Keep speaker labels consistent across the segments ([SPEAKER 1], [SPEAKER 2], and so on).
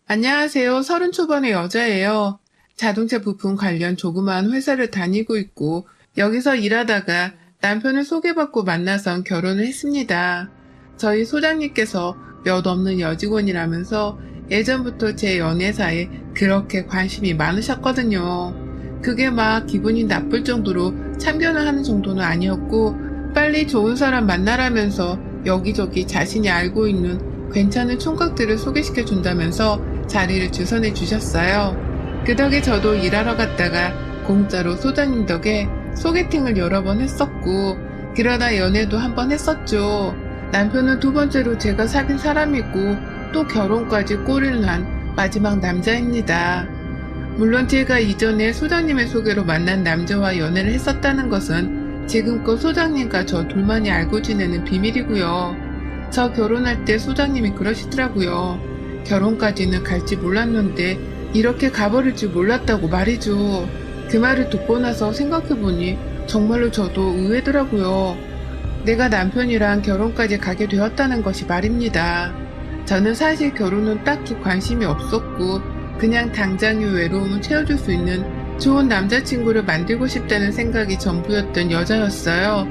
[SPEAKER 1] 안녕하세요. 30 초반의 여자예요. 자동차 부품 관련 조그마한 회사를 다니고 있고 여기서 일하다가 남편을 소개받고 만나선 결혼을 했습니다. 저희 소장님께서 몇 없는 여직원이라면서 예전부터 제 연애사에 그렇게 관심이 많으셨거든요. 그게 막 기분이 나쁠 정도로 참견을 하는 정도는 아니었고 빨리 좋은 사람 만나라면서 여기저기 자신이 알고 있는 괜찮은 총각들을 소개시켜 준다면서 자리를 주선해 주셨어요. 그 덕에 저도 일하러 갔다가 공짜로 소장님 덕에 소개팅을 여러 번 했었고 그러다 연애도 한 번 했었죠. 남편은 두 번째로 제가 사귄 사람이고 또 결혼까지 꼬리를 난 마지막 남자입니다. 물론 제가 이전에 소장님의 소개로 만난 남자와 연애를 했었다는 것은 지금껏 소장님과 저 둘만이 알고 지내는 비밀이고요. 저 결혼할 때 소장님이 그러시더라고요. 결혼까지는 갈지 몰랐는데 이렇게 가버릴 줄 몰랐다고 말이죠. 그 말을 듣고 나서 생각해보니 정말로 저도 의외더라고요. 내가 남편이랑 결혼까지 가게 되었다는 것이 말입니다. 저는 사실 결혼은 딱히 관심이 없었고 그냥 당장의 외로움을 채워줄 수 있는 좋은 남자친구를 만들고 싶다는 생각이 전부였던 여자였어요.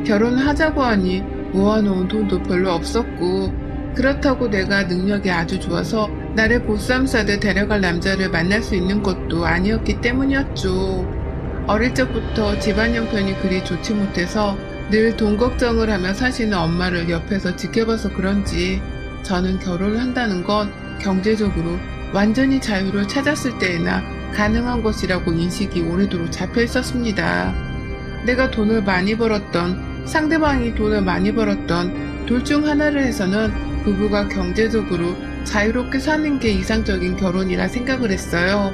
[SPEAKER 1] 결혼을 하자고 하니 모아놓은 돈도 별로 없었고 그렇다고 내가 능력이 아주 좋아서 나를 보쌈 싸듯 데려갈 남자를 만날 수 있는 것도 아니었기 때문이었죠. 어릴 적부터 집안 형편이 그리 좋지 못해서 늘 돈 걱정을 하며 사시는 엄마를 옆에서 지켜봐서 그런지 저는 결혼을 한다는 건 경제적으로 완전히 자유를 찾았을 때에나 가능한 것이라고 인식이 오래도록 잡혀 있었습니다. 내가 돈을 많이 벌었던 상대방이 돈을 많이 벌었던 둘 중 하나를 해서는 부부가 경제적으로 자유롭게 사는 게 이상적인 결혼이라 생각을 했어요.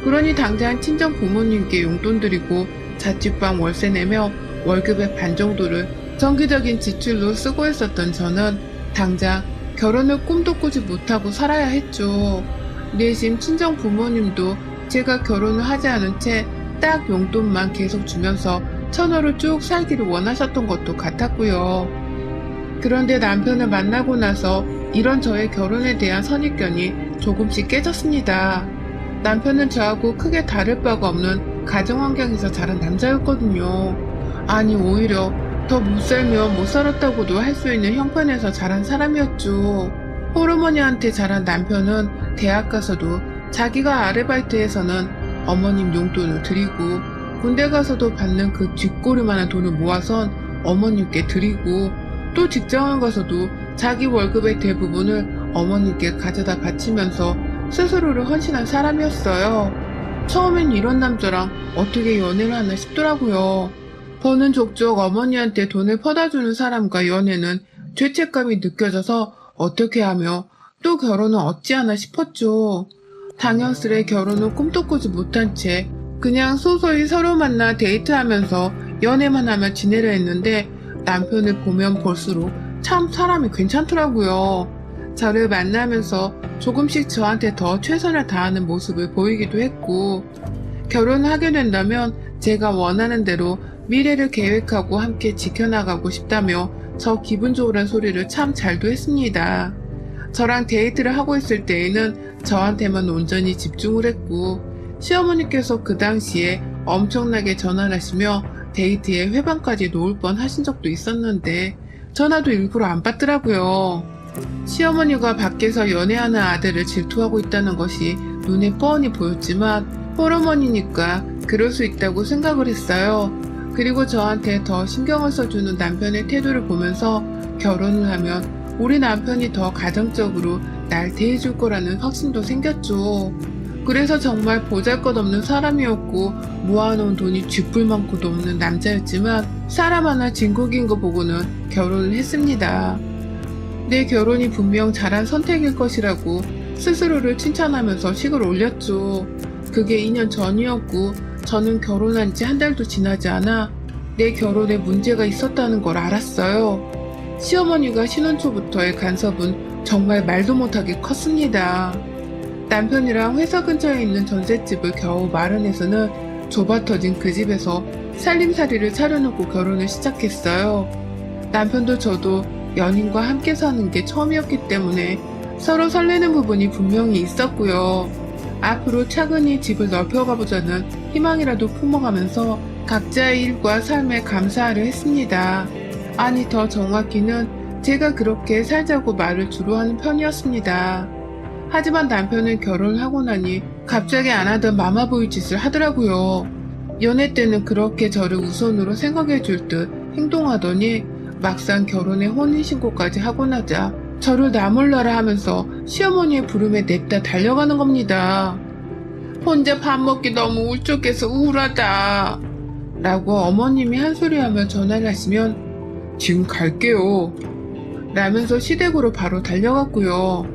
[SPEAKER 1] 그러니 당장 친정 부모님께 용돈 드리고 자취방 월세 내며 월급의 반 정도를 정기적인 지출로 쓰고 있었던 저는 당장 결혼을 꿈도 꾸지 못하고 살아야 했죠. 내심 친정 부모님도 제가 결혼을 하지 않은 채 딱 용돈만 계속 주면서 처녀로 쭉 살기를 원하셨던 것도 같았고요. 그런데 남편을 만나고 나서 이런 저의 결혼에 대한 선입견이 조금씩 깨졌습니다. 남편은 저하고 크게 다를 바가 없는 가정환경에서 자란 남자였거든요. 아니 오히려 더 못 살면 못 살았다고도 할 수 있는 형편에서 자란 사람이었죠. 홀어머니한테 자란 남편은 대학 가서도 자기가 아르바이트해서는 어머님 용돈을 드리고 군대 가서도 받는 그 쥐꼬리만한 돈을 모아선 어머님께 드리고 또 직장을 가서도 자기 월급의 대부분을 어머님께 가져다 바치면서 스스로를 헌신한 사람이었어요. 처음엔 이런 남자랑 어떻게 연애를 하나 싶더라고요. 버는 족족 어머니한테 돈을 퍼다주는 사람과 연애는 죄책감이 느껴져서 어떻게 하며 또 결혼은 어찌하나 싶었죠. 당연스레 결혼은 꿈도 꾸지 못한 채 그냥 소소히 서로 만나 데이트하면서 연애만 하며 지내려 했는데 남편을 보면 볼수록 참 사람이 괜찮더라고요. 저를 만나면서 조금씩 저한테 더 최선을 다하는 모습을 보이기도 했고 결혼을 하게 된다면 제가 원하는 대로 미래를 계획하고 함께 지켜나가고 싶다며 저 기분 좋으란 소리를 참 잘도 했습니다. 저랑 데이트를 하고 있을 때에는 저한테만 온전히 집중을 했고 시어머니께서 그 당시에 엄청나게 전화를 하시며 데이트에 회방까지 놓을 뻔 하신 적도 있었는데 전화도 일부러 안 받더라고요. 시어머니가 밖에서 연애하는 아들을 질투하고 있다는 것이 눈에 뻔히 보였지만 홀어머니니까 그럴 수 있다고 생각을 했어요. 그리고 저한테 더 신경을 써주는 남편의 태도를 보면서 결혼을 하면 우리 남편이 더 가정적으로 날 대해줄 거라는 확신도 생겼죠. 그래서 정말 보잘것없는 사람이었고 모아놓은 돈이 쥐뿔만큼도 없는 남자였지만 사람 하나 진국인 거 보고는 결혼을 했습니다. 내 결혼이 분명 잘한 선택일 것이라고 스스로를 칭찬하면서 식을 올렸죠. 그게 2년 전이었고 저는 결혼한 지 한 달도 지나지 않아 내 결혼에 문제가 있었다는 걸 알았어요. 시어머니가 신혼 초부터의 간섭은 정말 말도 못하게 컸습니다. 남편이랑 회사 근처에 있는 전셋집을 겨우 마련해서는 좁아터진 그 집에서 살림살이를 차려놓고 결혼을 시작했어요. 남편도 저도 연인과 함께 사는 게 처음이었기 때문에 서로 설레는 부분이 분명히 있었고요. 앞으로 차근히 집을 넓혀가보자는 희망이라도 품어가면서 각자의 일과 삶에 감사하려 했습니다. 아니, 더 정확히는 제가 그렇게 살자고 말을 주로 하는 편이었습니다. 하지만 남편은 결혼을 하고 나니 갑자기 안 하던 마마보이 짓을 하더라고요. 연애 때는 그렇게 저를 우선으로 생각해 줄 듯 행동하더니 막상 결혼에 혼인신고까지 하고 나자 저를 나 몰라라 하면서 시어머니의 부름에 냅다 달려가는 겁니다. 혼자 밥 먹기 너무 울적해서 우울하다 라고 어머님이 한 소리하며 전화를 하시면 지금 갈게요 라면서 시댁으로 바로 달려갔고요.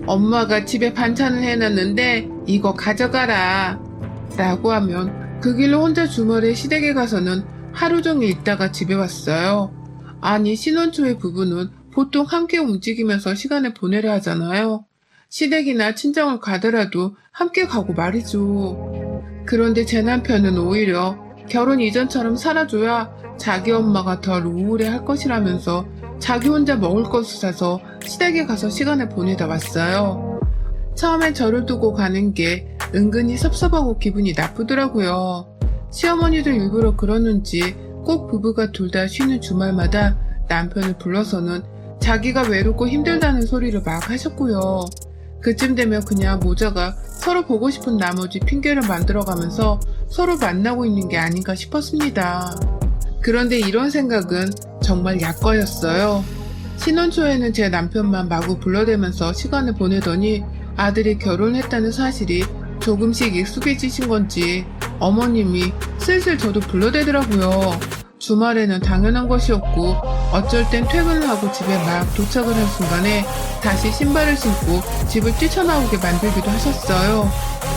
[SPEAKER 1] 엄마가 집에 반찬을 해놨는데 이거 가져가라 라고 하면 그 길로 혼자 주말에 시댁에 가서는 하루 종일 있다가 집에 왔어요. 아니, 신혼 초의 부부는 보통 함께 움직이면서 시간을 보내려 하잖아요. 시댁이나 친정을 가더라도 함께 가고 말이죠. 그런데 제 남편은 오히려 결혼 이전처럼 살아줘야 자기 엄마가 덜 우울해 할 것이라면서 자기 혼자 먹을 것을 사서 시댁에 가서 시간을 보내다 왔어요. 처음엔 저를 두고 가는 게 은근히 섭섭하고 기분이 나쁘더라고요. 시어머니도 일부러 그러는지 꼭 부부가 둘 다 쉬는 주말마다 남편을 불러서는 자기가 외롭고 힘들다는 소리를 막 하셨고요. 그쯤 되면 그냥 모자가 서로 보고 싶은 나머지 핑계를 만들어가면서 서로 만나고 있는 게 아닌가 싶었습니다. 그런데 이런 생각은 정말 약과였어요. 신혼 초에는 제 남편만 마구 불러대면서 시간을 보내더니 아들이 결혼했다는 사실이 조금씩 익숙해지신 건지 어머님이 슬슬 저도 불러대더라고요. 주말에는 당연한 것이었고 어쩔 땐 퇴근을 하고 집에 막 도착을 한 순간에 다시 신발을 신고 집을 뛰쳐나오게 만들기도 하셨어요.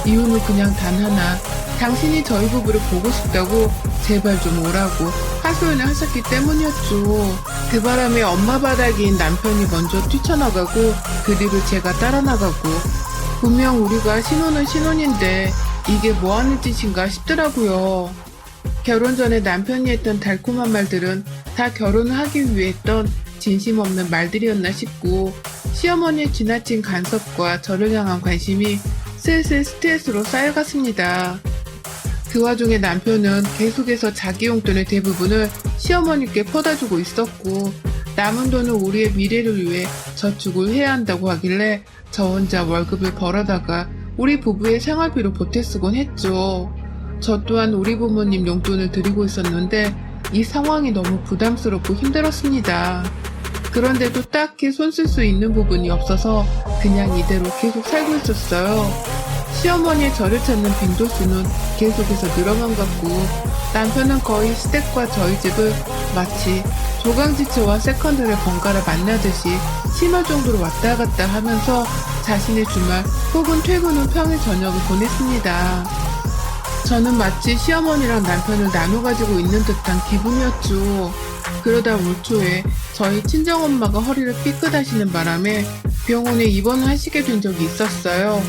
[SPEAKER 1] 이유는 그냥 단 하나, 당신이 저희 부부를 보고 싶다고 제발 좀 오라고 하소연을 하셨기 때문이었죠. 그 바람에 엄마 바닥인 남편이 먼저 뛰쳐나가고 그 뒤를 제가 따라 나가고 분명 우리가 신혼은 신혼인데 이게 뭐 하는 짓인가 싶더라고요. 결혼 전에 남편이 했던 달콤한 말들은 다 결혼을 하기 위해 했던 진심 없는 말들이었나 싶고 시어머니의 지나친 간섭과 저를 향한 관심이 슬슬 스트레스로 쌓여갔습니다. 그 와중에 남편은 계속해서 자기 용돈의 대부분을 시어머니께 퍼다주고 있었고 남은 돈은 우리의 미래를 위해 저축을 해야 한다고 하길래 저 혼자 월급을 벌어다가 우리 부부의 생활비로 보태 쓰곤 했죠. 저 또한 우리 부모님 용돈을 드리고 있었는데 이 상황이 너무 부담스럽고 힘들었습니다. 그런데도 딱히 손 쓸 수 있는 부분이 없어서 그냥 이대로 계속 살고 있었어요. 시어머니의 저를 찾는 빈도수는 계속해서 늘어만 갔고 남편은 거의 시댁과 저희 집을 마치 조강지처와 세컨드를 번갈아 만나듯이 심할 정도로 왔다 갔다 하면서 자신의 주말 혹은 퇴근 후 평일 저녁을 보냈습니다. 저는 마치 시어머니랑 남편을 나눠 가지고 있는 듯한 기분이었죠. 그러다 올 초에 저희 친정엄마가 허리를 삐끗하시는 바람에 병원에 입원을 하시게 된 적이 있었어요.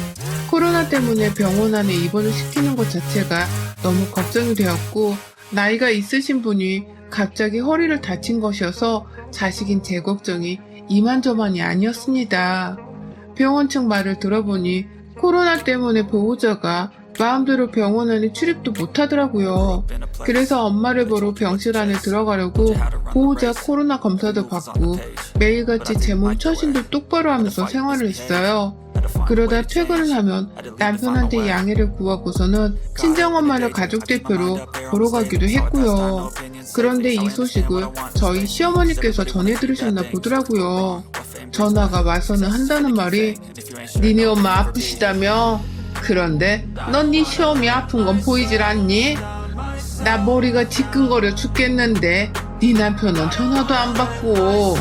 [SPEAKER 1] 코로나 때문에 병원 안에 입원을 시키는 것 자체가 너무 걱정이 되었고 나이가 있으신 분이 갑자기 허리를 다친 것이어서 자식인 제 걱정이 이만저만이 아니었습니다. 병원 측 말을 들어보니 코로나 때문에 보호자가 마음대로 병원 안에 출입도 못하더라고요. 그래서 엄마를 보러 병실 안에 들어가려고 보호자 코로나 검사도 받고 매일같이 제 몸 처신도 똑바로 하면서 생활을 했어요. 그러다 퇴근을 하면 남편한테 양해를 구하고서는 친정엄마를 가족대표로 보러 가기도 했고요. 그런데 이 소식을 저희 시어머니께서 전해 들으셨나 보더라고요. 전화가 와서는 한다는 말이 니네 엄마 아프시다며? 그런데 넌 네 시어머니 아픈 건 보이질 않니? 나 머리가 지끈거려 죽겠는데 네 남편은 전화도 안 받고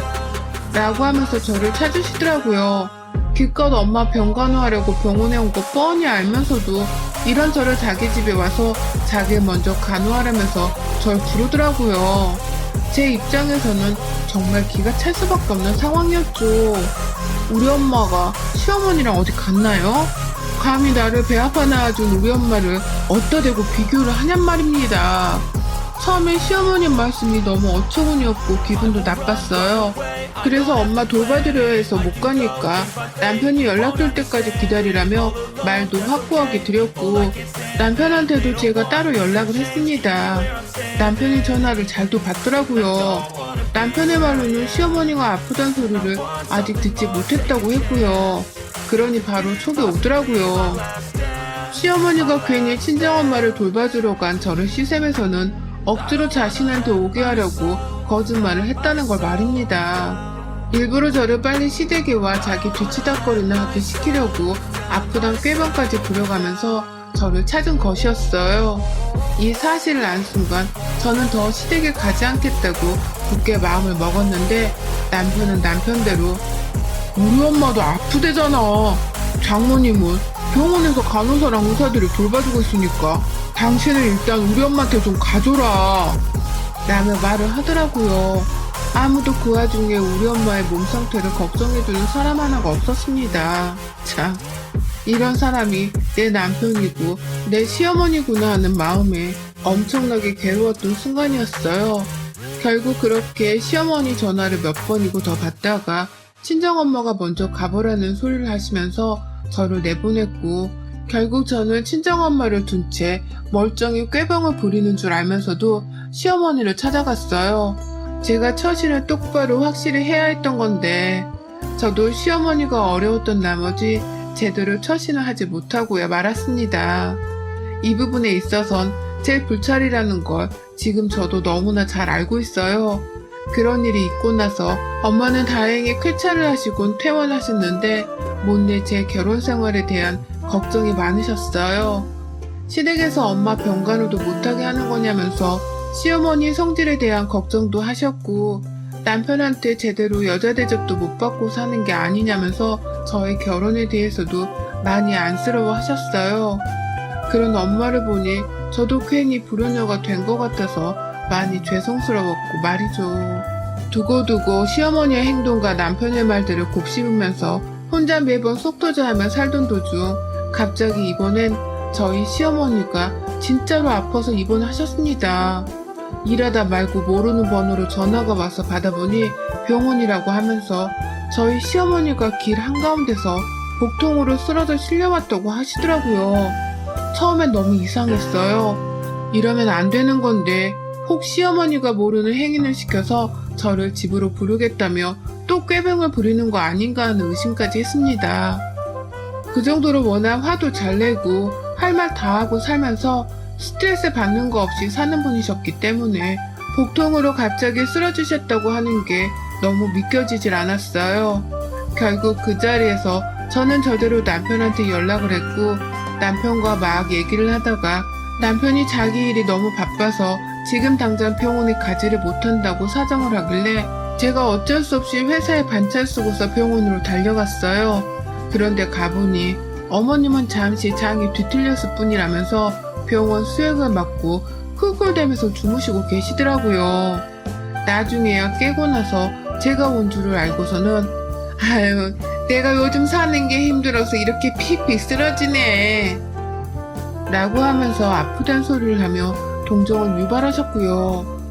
[SPEAKER 1] 라고 하면서 저를 찾으시더라고요. 기껏 엄마 병 간호하려고 병원에 온 거 뻔히 알면서도 이런저런 자기 집에 와서 자기 먼저 간호하라면서 절 부르더라고요. 제 입장에서는 정말 기가 찰 수밖에 없는 상황이었죠. 우리 엄마가 시어머니랑 어디 갔나요? 감히 나를 배 아파 낳아준 우리 엄마를 어디다 대고 비교를 하냔 말입니다. 처음엔 시어머님 말씀이 너무 어처구니없고 기분도 나빴어요. 그래서 엄마 돌봐드려야 해서 못 가니까 남편이 연락줄 때까지 기다리라며 말도 확고하게 드렸고, 남편한테도 제가 따로 연락을 했습니다. 남편이 전화를 잘도 받더라고요. 남편의 말로는 시어머니가 아프단 소리를 아직 듣지 못했다고 했고요. 그러니 바로 촉이 오더라고요. 시어머니가 괜히 친정엄마를 돌봐주러 간 저를 시샘에서는 억지로 자신한테 오게 하려고 거짓말을 했다는 걸 말입니다. 일부러 저를 빨리 시댁에와 자기 뒤치다거리나 하게 시키려고 아프단 꾀병까지 부려가면서 저를 찾은 것이었어요. 이 사실을 안 순간 저는 더 시댁에 가지 않겠다고 굳게 마음을 먹었는데, 남편은 남편대로 우리 엄마도 아프대잖아. 장모님은 병원에서 간호사랑 의사들이 돌봐주고 있으니까 당신은 일단 우리 엄마한테 좀 가줘라 라며 말을 하더라고요. 아무도 그 와중에 우리 엄마의 몸 상태를 걱정해주는 사람 하나가 없었습니다. 참, 이런 사람이 내 남편이고 내 시어머니구나 하는 마음에 엄청나게 괴로웠던 순간이었어요. 결국 그렇게 시어머니 전화를 몇 번이고 더 받다가 친정엄마가 먼저 가보라는 소리를 하시면서 저를 내보냈고, 결국 저는 친정엄마를 둔 채 멀쩡히 꾀병을 부리는 줄 알면서도 시어머니를 찾아갔어요. 제가 처신을 똑바로 확실히 해야 했던 건데, 저도 시어머니가 어려웠던 나머지 제대로 처신을 하지 못하고야 말았습니다. 이 부분에 있어선 제 불찰이라는 걸 지금 저도 너무나 잘 알고 있어요. 그런 일이 있고 나서 엄마는 다행히 쾌차를 하시곤 퇴원하셨는데, 못내 제 결혼 생활에 대한 걱정이 많으셨어요. 시댁에서 엄마 병간호도 못하게 하는 거냐면서 시어머니 성질에 대한 걱정도 하셨고, 남편한테 제대로 여자 대접도 못 받고 사는 게 아니냐면서 저의 결혼에 대해서도 많이 안쓰러워 하셨어요. 그런 엄마를 보니 저도 괜히 불효녀가 된 것 같아서 많이 죄송스러웠고 말이죠. 두고두고 시어머니의 행동과 남편의 말들을 곱씹으면서 혼자 매번 속도자하며 살던 도중 갑자기 이번엔 저희 시어머니가 진짜로 아파서 입원하셨습니다. 일하다 말고 모르는 번호로 전화가 와서 받아보니 병원이라고 하면서 저희 시어머니가 길 한가운데서 복통으로 쓰러져 실려왔다고 하시더라고요. 처음엔 너무 이상했어요. 이러면 안 되는 건데 혹 시어머니가 모르는 행위를 시켜서 저를 집으로 부르겠다며 또 꾀병을 부리는 거 아닌가 하는 의심까지 했습니다. 그 정도로 워낙 화도 잘 내고 할 말 다 하고 살면서 스트레스 받는 거 없이 사는 분이셨기 때문에 복통으로 갑자기 쓰러지셨다고 하는 게 너무 믿겨지질 않았어요. 결국 그 자리에서 저는 저대로 남편한테 연락을 했고, 남편과 막 얘기를 하다가 남편이 자기 일이 너무 바빠서 지금 당장 병원에 가지를 못한다고 사정을 하길래 제가 어쩔 수 없이 회사에 반찬 쓰고서 병원으로 달려갔어요. 그런데 가보니 어머님은 잠시 장이 뒤틀렸을 뿐이라면서 병원 수액을 맞고 쿨쿨대면서 주무시고 계시더라고요. 나중에야 깨고 나서 제가 온 줄을 알고서는 아유, 내가 요즘 사는 게 힘들어서 이렇게 픽픽 쓰러지네 라고 하면서 아프단 소리를 하며 동정을 유발하셨고요.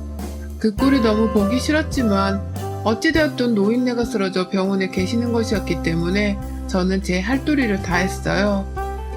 [SPEAKER 1] 그 꼴이 너무 보기 싫었지만 어찌되었든 노인네가 쓰러져 병원에 계시는 것이었기 때문에 저는 제 할도리를 다 했어요.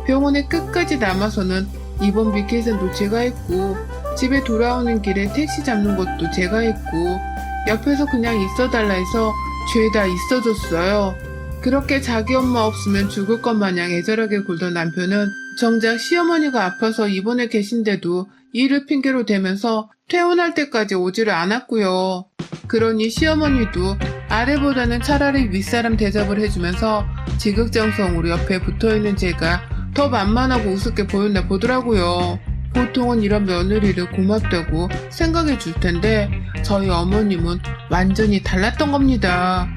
[SPEAKER 1] 병원에 끝까지 남아서는 입원 미켓은 제가 했고, 집에 돌아오는 길에 택시 잡는 것도 제가 했고, 옆에서 그냥 있어달라 해서 죄다 있어줬어요. 그렇게 자기 엄마 없으면 죽을 것 마냥 애절하게 굴던 남편은 정작 시어머니가 아파서 입원해 계신데도 일을 핑계로 대면서 퇴원할 때까지 오지를 않았고요. 그러니 시어머니도 아래보다는 차라리 윗사람 대접을 해주면서 지극정성으로 옆에 붙어있는 제가 더 만만하고 우습게 보였나 보더라고요. 보통은 이런 며느리를 고맙다고 생각해 줄 텐데 저희 어머님은 완전히 달랐던 겁니다.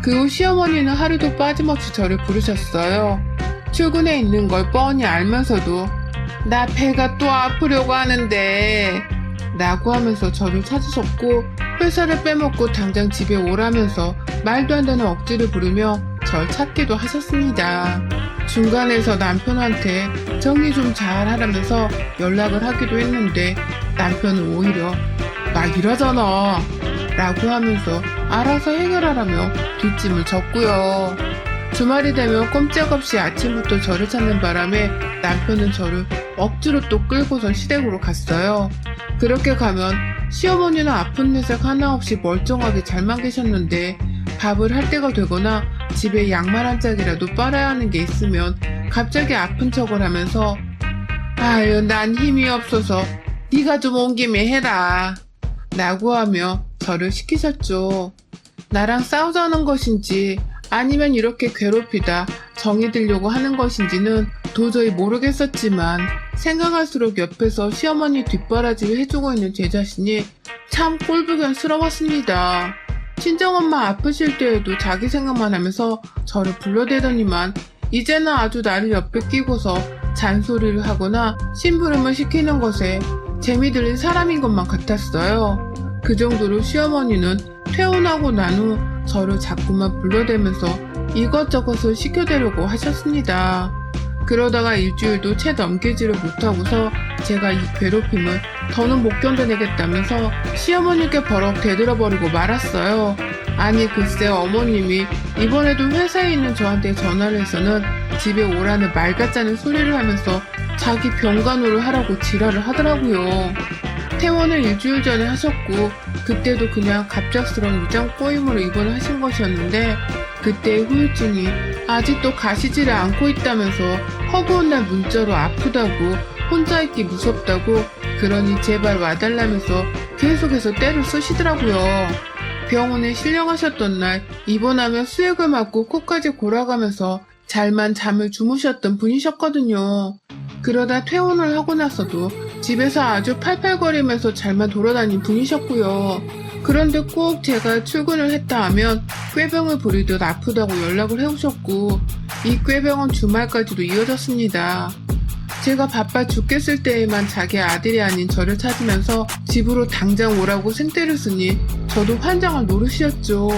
[SPEAKER 1] 그 후 시어머니는 하루도 빠짐없이 저를 부르셨어요. 출근해 있는 걸 뻔히 알면서도 나 배가 또 아프려고 하는데 라고 하면서 저를 찾으셨고, 회사를 빼먹고 당장 집에 오라면서 말도 안 되는 억지를 부르며 절 찾기도 하셨습니다. 중간에서 남편한테 정리 좀 잘 하라면서 연락을 하기도 했는데 남편은 오히려 나 일하잖아 라고 하면서 알아서 해결하라며 뒷짐을 졌고요. 주말이 되면 꼼짝없이 아침부터 저를 찾는 바람에 남편은 저를 억지로 또 끌고선 시댁으로 갔어요. 그렇게 가면 시어머니는 아픈 녀석 하나 없이 멀쩡하게 잘만 계셨는데 밥을 할 때가 되거나 집에 양말 한 짝이라도 빨아야 하는 게 있으면 갑자기 아픈 척을 하면서 아유 난 힘이 없어서 네가 좀 온 김에 해라 라고 하며 저를 시키셨죠. 나랑 싸우자는 것인지 아니면 이렇게 괴롭히다 정이 들려고 하는 것인지는 도저히 모르겠었지만 생각할수록 옆에서 시어머니 뒷바라지를 해주고 있는 제 자신이 참 꼴불견스러웠습니다. 친정엄마 아프실 때에도 자기 생각만 하면서 저를 불러대더니만 이제는 아주 나를 옆에 끼고서 잔소리를 하거나 심부름을 시키는 것에 재미 들린 사람인 것만 같았어요. 그 정도로 시어머니는 퇴원하고 난 후 저를 자꾸만 불러대면서 이것저것을 시켜대려고 하셨습니다. 그러다가 일주일도 채 넘기지를 못하고서 제가 이 괴롭힘을 더는 못 견뎌내겠다면서 시어머니께 버럭 대들어버리고 말았어요. 아니 글쎄 어머님이 이번에도 회사에 있는 저한테 전화를 해서는 집에 오라는 말 같자는 소리를 하면서 자기 병간호를 하라고 지랄을 하더라고요. 퇴원을 일주일 전에 하셨고 그때도 그냥 갑작스러운 위장 꼬임으로 입원을 하신 것이었는데 그때의 후유증이 아직도 가시지를 않고 있다면서 허구한 날 문자로 아프다고 혼자 있기 무섭다고 그러니 제발 와달라면서 계속해서 때를 쓰시더라고요. 병원에 실려가셨던 날 입원하며 수액을 맞고 코까지 골아가면서 잘만 잠을 주무셨던 분이셨거든요. 그러다 퇴원을 하고 나서도 집에서 아주 팔팔거리면서 잘만 돌아다닌 분이셨고요. 그런데 꼭 제가 출근을 했다 하면 꾀병을 부리듯 아프다고 연락을 해오셨고 이 꾀병은 주말까지도 이어졌습니다. 제가 바빠 죽겠을 때에만 자기 아들이 아닌 저를 찾으면서 집으로 당장 오라고 생떼를 쓰니 저도 환장할 노릇이었죠.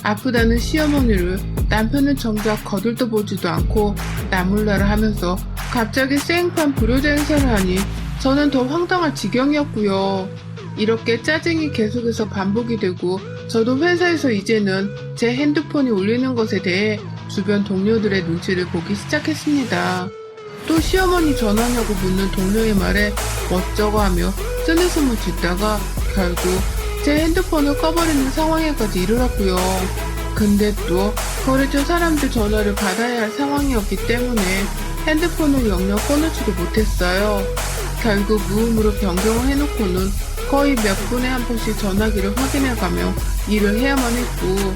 [SPEAKER 1] 아프다는 시어머니를 남편은 정작 거들떠보지도 않고 나몰라라 하면서 갑자기 생판 불효자 행사를 하니 저는 더 황당할 지경이었고요. 이렇게 짜증이 계속해서 반복이 되고 저도 회사에서 이제는 제 핸드폰이 울리는 것에 대해 주변 동료들의 눈치를 보기 시작했습니다. 또 시어머니 전화냐고 묻는 동료의 말에 멋쩍어 하며 쓰는숨을 짓다가 결국 제 핸드폰을 꺼버리는 상황에까지 이르렀고요. 근데 또 거래처 사람들 전화를 받아야 할 상황이었기 때문에 핸드폰을 영영 꺼놓지도 못했어요. 결국 무음으로 변경을 해놓고는 거의 몇 분에 한 번씩 전화기를 확인해가며 일을 해야만 했고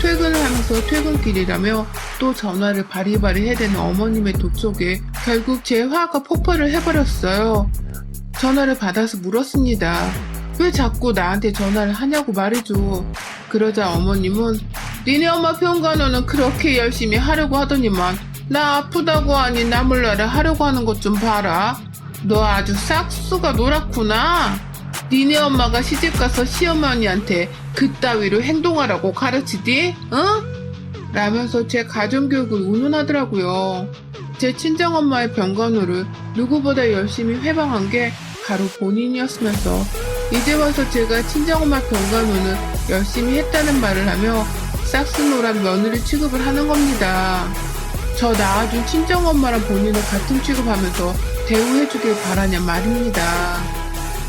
[SPEAKER 1] 퇴근을 하면서 퇴근길이라며 또 전화를 바리바리 해대는 어머님의 도촉에 결국 제 화가 폭발을 해버렸어요. 전화를 받아서 물었습니다. 왜 자꾸 나한테 전화를 하냐고 말해줘. 그러자 어머님은 니네 엄마 병간호는 그렇게 열심히 하려고 하더니만 나 아프다고 하니 나몰라라 하려고 하는 것 좀 봐라. 너 아주 싹수가 노랗구나. 니네 엄마가 시집가서 시어머니한테 그따위로 행동하라고 가르치디? 응? 라면서 제 가정교육을 운운하더라고요. 제 친정엄마의 병간호를 누구보다 열심히 회방한 게 바로 본인이었으면서 이제 와서 제가 친정엄마 병간호는 열심히 했다는 말을 하며 싹수노란 며느리 취급을 하는 겁니다. 저 낳아준 친정엄마랑 본인을 같은 취급하면서 대우해주길 바라냐 말입니다.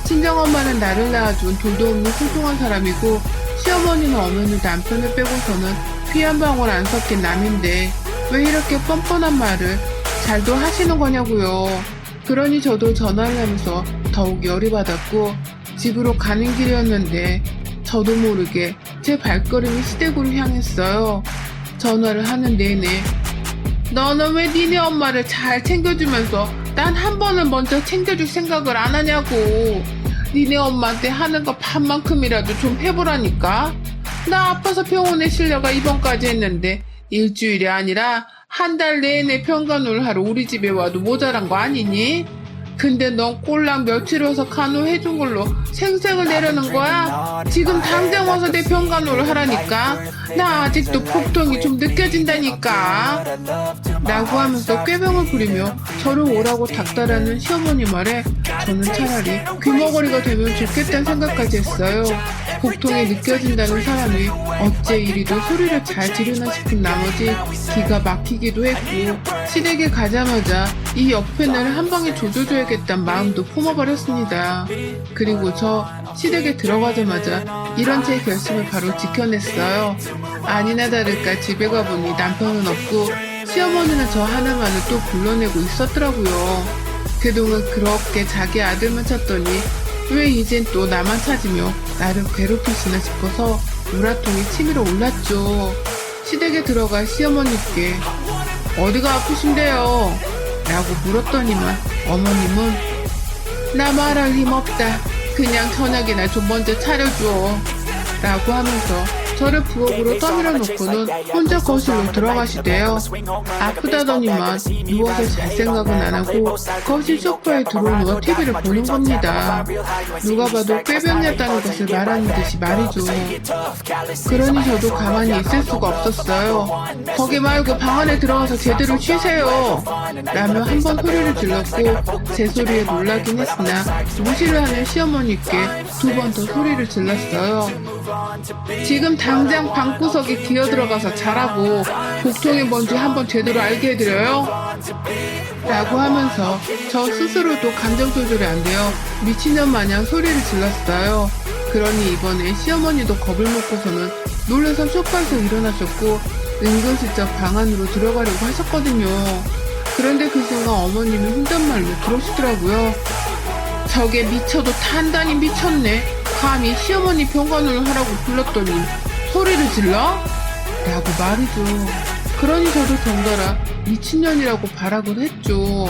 [SPEAKER 1] 친정엄마는 나를 낳아준 돌도 없는 훌륭한 사람이고 시어머니는 어머니 남편을 빼고서는 피 한 방울 안 섞인 남인데 왜 이렇게 뻔뻔한 말을 잘도 하시는 거냐고요. 그러니 저도 전화를 하면서 더욱 열이 받았고 집으로 가는 길이었는데 저도 모르게 제 발걸음이 시댁으로 향했어요. 전화를 하는 내내 너는 왜 니네 엄마를 잘 챙겨주면서 난 한 번은 먼저 챙겨줄 생각을 안 하냐고. 니네 엄마한테 하는 거 반만큼이라도 좀 해보라니까. 나 아파서 병원에 실려가 입원까지 했는데 일주일이 아니라 한 달 내내 병간호를 하러 우리 집에 와도 모자란 거 아니니? 근데 넌 꼴랑 며칠 와서 간호해준 걸로 생색을 내려는 거야? 지금 당장 와서 내 병간호를 하라니까. 나 아직도 복통이 좀 느껴진다니까. 라고 하면서 꾀병을 부리며 저를 오라고 닥달하는 시어머니 말에 저는 차라리 귀머거리가 되면 좋겠다는 생각까지 했어요. 복통이 느껴진다는 사람이 어째 이리도 소리를 잘 지르나 싶은 나머지 기가 막히기도 했고, 시댁에 가자마자 이 역펜을 한 방에 조져줘야겠다는 마음도 품어버렸습니다. 그리고 저 시댁에 들어가자마자 이런 제 결심을 바로 지켜냈어요. 아니나 다를까 집에 가보니 남편은 없고 시어머니는 저 하나만을 또 불러내고 있었더라고요. 그동안 그렇게 자기 아들만 찾더니 왜 이젠 또 나만 찾으며 나를 괴롭히시나 싶어서 우라통이 치밀어 올랐죠. 시댁에 들어가 시어머니께 어디가 아프신데요? 라고 물었더니만 어머님은 나 말할 힘 없다. 그냥 저녁이나 좀 먼저 차려줘. 라고 하면서 저를 부엌으로 떠밀어 놓고는 혼자 거실로 들어가시대요. 아프다더니만 누워서 잘 생각은 안 하고 거실 소파에 들어누워 TV를 보는 겁니다. 누가 봐도 꾀병이었다는 것을 말하는 듯이 말이죠. 그러니 저도 가만히 있을 수가 없었어요. 거기 말고 방 안에 들어가서 제대로 쉬세요. 라며 한 번 소리를 질렀고 제 소리에 놀라긴 했으나 무시를 하는 시어머니께 두 번 더 소리를 질렀어요. 지금 당장 방구석에 기어들어가서 자라고 복통이 뭔지 한번 제대로 알게 해드려요? 라고 하면서 저 스스로도 감정 조절이 안 돼요. 미친년 마냥 소리를 질렀어요. 그러니 이번에 시어머니도 겁을 먹고서는 놀라서 소파에서 일어나셨고 은근슬쩍 방 안으로 들어가려고 하셨거든요. 그런데 그 순간 어머님이 혼잣말로 그러시더라고요. 저게 미쳐도 단단히 미쳤네. 감히 시어머니 병간호를 하라고 불렀더니 소리를 질러? 라고 말이죠. 그러니 저도 덩달아 미친년이라고 발악을 했죠.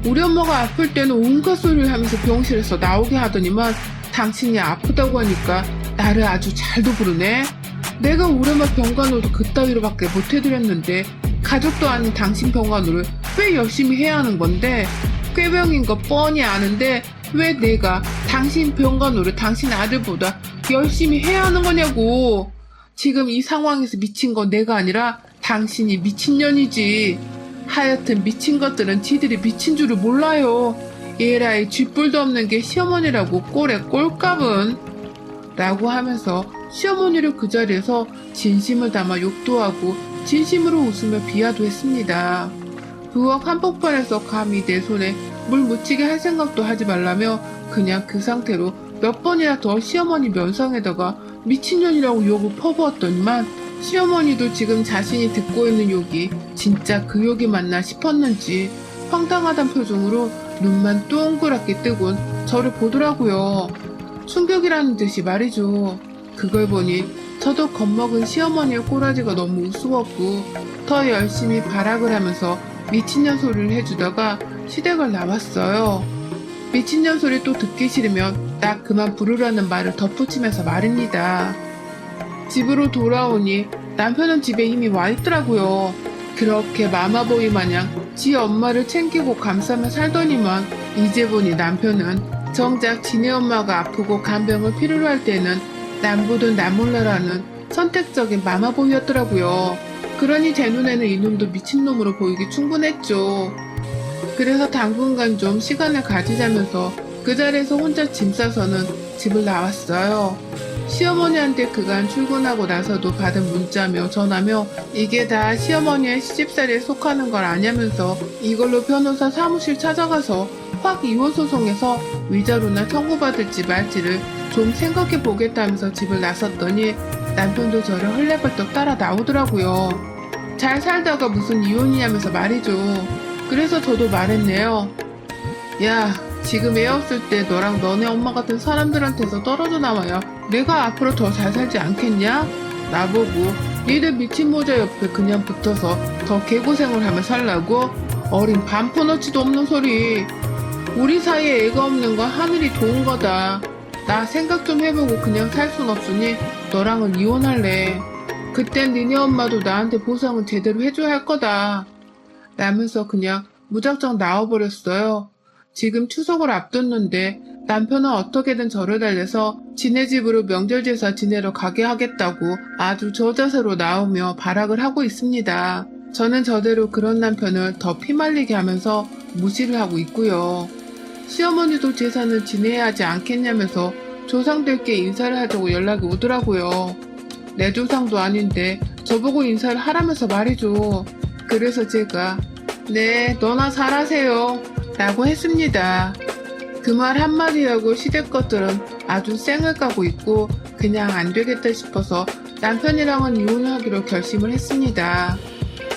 [SPEAKER 1] 우리 엄마가 아플 때는 온갖 소리를 하면서 병실에서 나오게 하더니만 당신이 아프다고 하니까 나를 아주 잘도 부르네. 내가 우리 엄마 병간호도 그따위로밖에 못 해드렸는데 가족도 아닌 당신 병간호를 왜 열심히 해야 하는 건데, 꾀병인 거 뻔히 아는데 왜 내가 당신 병간호를 당신 아들보다 열심히 해야 하는 거냐고. 지금 이 상황에서 미친 건 내가 아니라 당신이 미친년이지. 하여튼 미친 것들은 지들이 미친 줄을 몰라요. 얘라이 쥐뿔도 없는 게 시어머니라고 꼴에 꼴값은. 라고 하면서 시어머니를 그 자리에서 진심을 담아 욕도 하고 진심으로 웃으며 비하도 했습니다. 부엌 한복판에서 감히 내 손에 물 묻히게 할 생각도 하지 말라며 그냥 그 상태로 몇 번이나 더 시어머니 면상에다가 미친년이라고 욕을 퍼부었더니만 시어머니도 지금 자신이 듣고 있는 욕이 진짜 그 욕이 맞나 싶었는지 황당하단 표정으로 눈만 동그랗게 뜨곤 저를 보더라고요. 충격이라는 듯이 말이죠. 그걸 보니 저도 겁먹은 시어머니의 꼬라지가 너무 우스웠고 더 열심히 발악을 하면서 미친년 소리를 해주다가 시댁을 나왔어요. 미친년 소리 또 듣기 싫으면 나 그만 부르라는 말을 덧붙이면서 말입니다. 집으로 돌아오니 남편은 집에 이미 와 있더라고요. 그렇게 마마보이 마냥 지 엄마를 챙기고 감싸며 살더니만 이제 보니 남편은 정작 지네 엄마가 아프고 간병을 필요로 할 때는 남보든 남몰라라는 선택적인 마마보이였더라고요. 그러니 제 눈에는 이놈도 미친놈으로 보이기 충분했죠. 그래서 당분간 좀 시간을 가지자면서 그 자리에서 혼자 짐 싸서는 집을 나왔어요. 시어머니한테 그간 출근하고 나서도 받은 문자며 전화며 이게 다 시어머니의 시집살이에 속하는 걸 아냐면서 이걸로 변호사 사무실 찾아가서 확 이혼소송에서 위자료나 청구받을지 말지를 좀 생각해 보겠다면서 집을 나섰더니 남편도 저를 헐레벌떡 따라 나오더라고요. 잘 살다가 무슨 이혼이냐면서 말이죠. 그래서 저도 말했네요. 야, 지금 애 없을 때 너랑 너네 엄마 같은 사람들한테서 떨어져 나와야 내가 앞으로 더 잘 살지 않겠냐? 나보고 니들 미친 모자 옆에 그냥 붙어서 더 개고생을 하며 살라고? 어린 반푼어치도 없는 소리. 우리 사이에 애가 없는 건 하늘이 도운 거다. 나 생각 좀 해보고 그냥 살 순 없으니 너랑은 이혼할래. 그땐 니네 엄마도 나한테 보상은 제대로 해줘야 할 거다. 라면서 그냥 무작정 나와버렸어요. 지금 추석을 앞뒀는데 남편은 어떻게든 저를 달래서 지네 집으로 명절 제사 지내러 가게 하겠다고 아주 저자세로 나오며 발악을 하고 있습니다. 저는 저대로 그런 남편을 더 피말리게 하면서 무시를 하고 있고요. 시어머니도 제사는 지내야 하지 않겠냐면서 조상들께 인사를 하자고 연락이 오더라고요. 내 조상도 아닌데 저보고 인사를 하라면서 말이죠. 그래서 제가 네, 너나 잘하세요 라고 했습니다. 그 말 한마디하고 시댁 것들은 아주 쌩을 까고 있고 그냥 안 되겠다 싶어서 남편이랑은 이혼을 하기로 결심을 했습니다.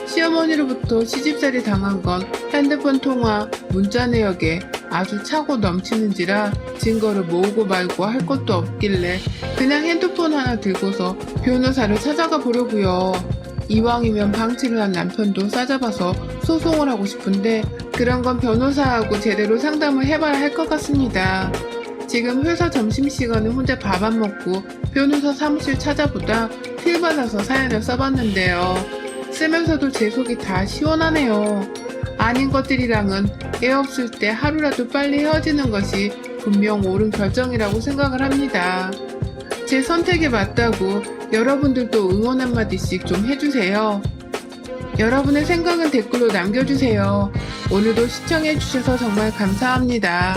[SPEAKER 1] 시어머니로부터 시집살이 당한 건 핸드폰 통화, 문자 내역에 아주 차고 넘치는지라 증거를 모으고 말고 할 것도 없길래 그냥 핸드폰 하나 들고서 변호사를 찾아가 보려고요. 이왕이면 방치를 한 남편도 싸잡아서 소송을 하고 싶은데 그런 건 변호사하고 제대로 상담을 해봐야 할 것 같습니다. 지금 회사 점심시간에 혼자 밥 안 먹고 변호사 사무실 찾아보다 필 받아서 사연을 써봤는데요. 쓰면서도 제 속이 다 시원하네요. 아닌 것들이랑은 애 없을 때 하루라도 빨리 헤어지는 것이 분명 옳은 결정이라고 생각을 합니다. 제 선택에 맞다고 여러분들도 응원 한마디씩 좀 해주세요. 여러분의 생각은 댓글로 남겨주세요. 오늘도 시청해주셔서 정말 감사합니다.